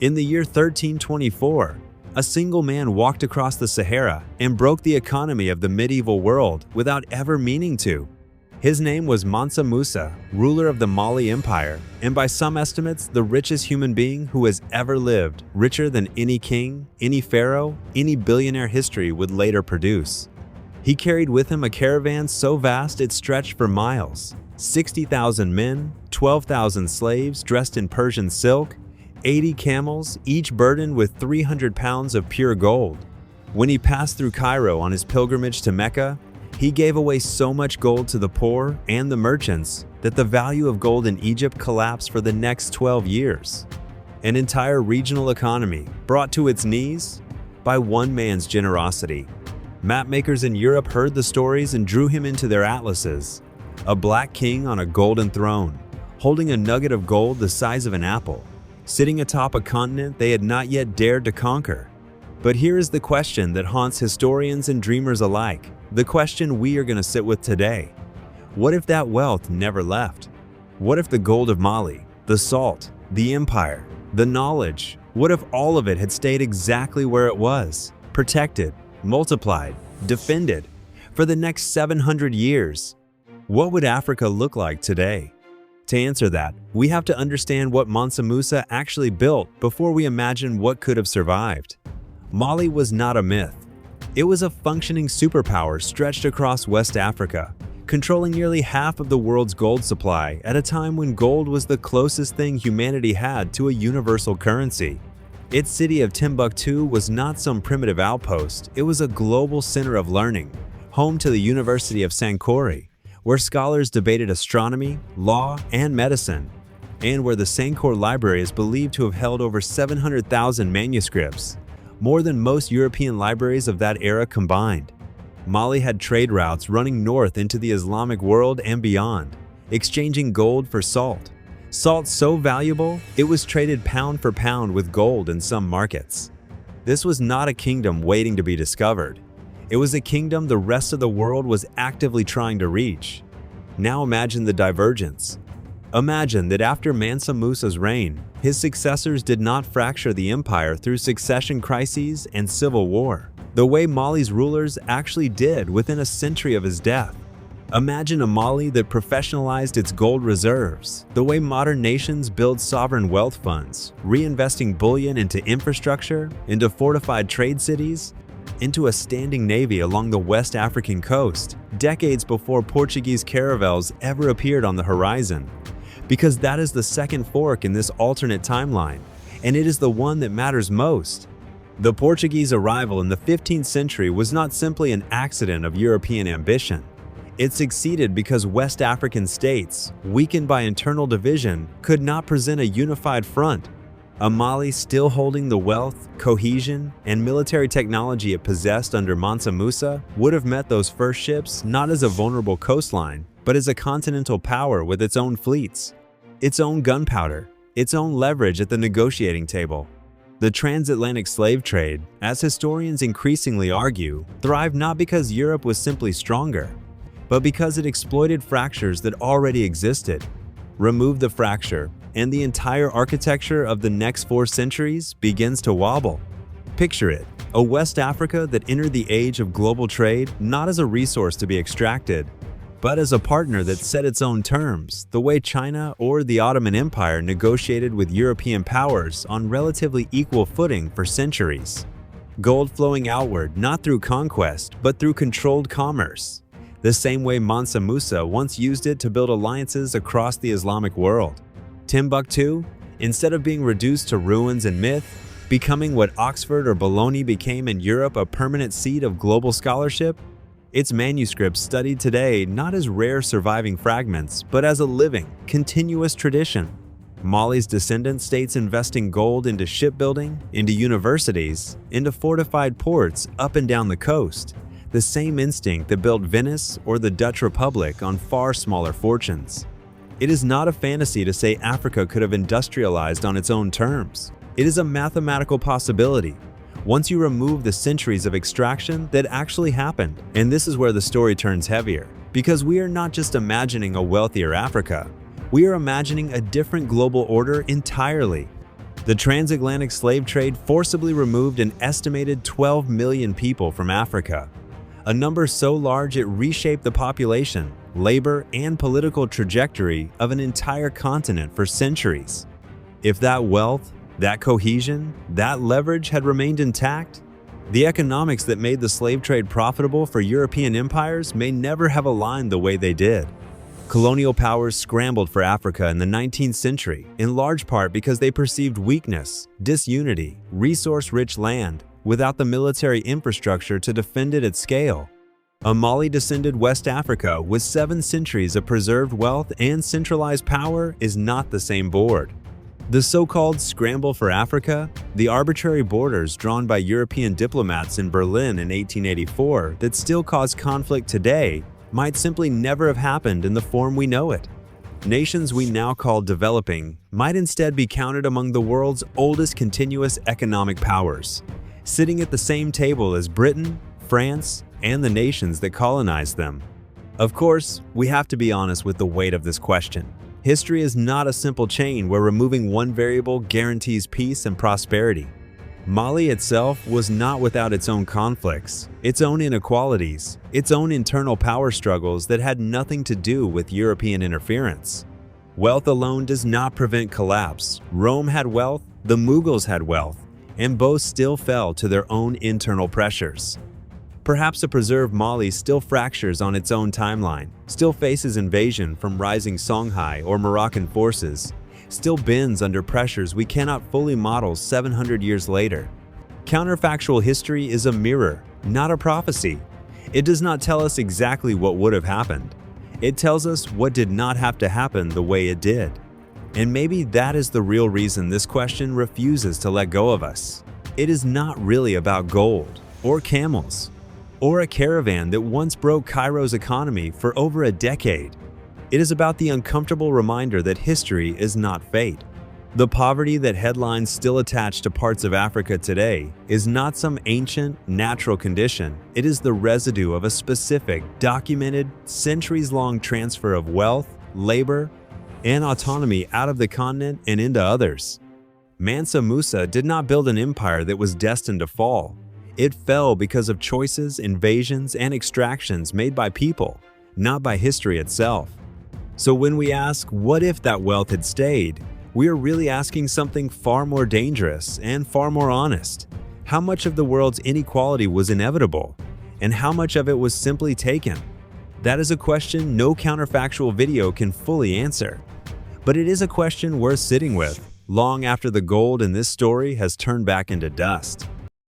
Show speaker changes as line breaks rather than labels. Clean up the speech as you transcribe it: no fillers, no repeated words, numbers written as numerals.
In the year 1324, a single man walked across the Sahara and broke the economy of the medieval world without ever meaning to. His name was Mansa Musa, ruler of the Mali Empire, and by some estimates, the richest human being who has ever lived, richer than any king, any pharaoh, any billionaire history would later produce. He carried with him a caravan so vast it stretched for miles, 60,000 men, 12,000 slaves dressed in Persian silk, 80 camels, each burdened with 300 pounds of pure gold. When he passed through Cairo on his pilgrimage to Mecca, he gave away so much gold to the poor and the merchants that the value of gold in Egypt collapsed for the next 12 years. An entire regional economy brought to its knees by one man's generosity. Mapmakers in Europe heard the stories and drew him into their atlases. A black king on a golden throne, holding a nugget of gold the size of an apple, sitting atop a continent they had not yet dared to conquer. But here is the question that haunts historians and dreamers alike, the question we are going to sit with today. What if that wealth never left? What if the gold of Mali, the salt, the empire, the knowledge, what if all of it had stayed exactly where it was, protected, multiplied, defended, for the next 700 years? What would Africa look like today? To answer that, we have to understand what Mansa Musa actually built before we imagine what could have survived. Mali was not a myth. It was a functioning superpower stretched across West Africa, controlling nearly half of the world's gold supply at a time when gold was the closest thing humanity had to a universal currency. Its city of Timbuktu was not some primitive outpost, it was a global center of learning, home to the University of Sankore, where scholars debated astronomy, law, and medicine, and where the Sankore Library is believed to have held over 700,000 manuscripts, more than most European libraries of that era combined. Mali had trade routes running north into the Islamic world and beyond, exchanging gold for salt. Salt so valuable, it was traded pound for pound with gold in some markets. This was not a kingdom waiting to be discovered. It was a kingdom the rest of the world was actively trying to reach. Now imagine the divergence. Imagine that after Mansa Musa's reign, his successors did not fracture the empire through succession crises and civil war, the way Mali's rulers actually did within a century of his death. Imagine a Mali that professionalized its gold reserves, the way modern nations build sovereign wealth funds, reinvesting bullion into infrastructure, into fortified trade cities, into a standing navy along the West African coast, decades before Portuguese caravels ever appeared on the horizon. Because that is the second fork in this alternate timeline, and it is the one that matters most. The Portuguese arrival in the 15th century was not simply an accident of European ambition. It succeeded because West African states, weakened by internal division, could not present a unified front. A Mali still holding the wealth, cohesion, and military technology it possessed under Mansa Musa would have met those first ships not as a vulnerable coastline, but as a continental power with its own fleets, its own gunpowder, its own leverage at the negotiating table. The transatlantic slave trade, as historians increasingly argue, thrived not because Europe was simply stronger, but because it exploited fractures that already existed. Remove the fracture, and the entire architecture of the next 4 centuries begins to wobble. Picture it, a West Africa that entered the age of global trade not as a resource to be extracted, but as a partner that set its own terms, the way China or the Ottoman Empire negotiated with European powers on relatively equal footing for centuries. Gold flowing outward not through conquest, but through controlled commerce, the same way Mansa Musa once used it to build alliances across the Islamic world. Timbuktu, instead of being reduced to ruins and myth, becoming what Oxford or Bologna became in Europe, a permanent seat of global scholarship, its manuscripts studied today not as rare surviving fragments, but as a living, continuous tradition. Mali's descendant states investing gold into shipbuilding, into universities, into fortified ports up and down the coast, the same instinct that built Venice or the Dutch Republic on far smaller fortunes. It is not a fantasy to say Africa could have industrialized on its own terms. It is a mathematical possibility. Once you remove the centuries of extraction that actually happened. And this is where the story turns heavier, because we are not just imagining a wealthier Africa, we are imagining a different global order entirely. The transatlantic slave trade forcibly removed an estimated 12 million people from Africa, a number so large it reshaped the population, labor, and political trajectory of an entire continent for centuries. If that wealth, that cohesion, that leverage had remained intact, the economics that made the slave trade profitable for European empires may never have aligned the way they did. Colonial powers scrambled for Africa in the 19th century, in large part because they perceived weakness, disunity, resource-rich land, without the military infrastructure to defend it at scale. A Mali-descended West Africa with 7 centuries of preserved wealth and centralized power is not the same board. The so-called scramble for Africa, the arbitrary borders drawn by European diplomats in Berlin in 1884 that still cause conflict today, might simply never have happened in the form we know it. Nations we now call developing might instead be counted among the world's oldest continuous economic powers, sitting at the same table as Britain, France, and the nations that colonized them. Of course, we have to be honest with the weight of this question. History is not a simple chain where removing one variable guarantees peace and prosperity. Mali itself was not without its own conflicts, its own inequalities, its own internal power struggles that had nothing to do with European interference. Wealth alone does not prevent collapse. Rome had wealth, the Mughals had wealth, and both still fell to their own internal pressures. Perhaps a preserved Mali still fractures on its own timeline, still faces invasion from rising Songhai or Moroccan forces, still bends under pressures we cannot fully model 700 years later. Counterfactual history is a mirror, not a prophecy. It does not tell us exactly what would have happened. It tells us what did not have to happen the way it did. And maybe that is the real reason this question refuses to let go of us. It is not really about gold, or camels, or a caravan that once broke Cairo's economy for over a decade. It is about the uncomfortable reminder that history is not fate. The poverty that headlines still attach to parts of Africa today is not some ancient, natural condition. It is the residue of a specific, documented, centuries-long transfer of wealth, labor, and autonomy out of the continent and into others. Mansa Musa did not build an empire that was destined to fall. It fell because of choices, invasions, and extractions made by people, not by history itself. So when we ask, what if that wealth had stayed, we are really asking something far more dangerous and far more honest. How much of the world's inequality was inevitable, and how much of it was simply taken? That is a question no counterfactual video can fully answer. But it is a question worth sitting with, long after the gold in this story has turned back into dust.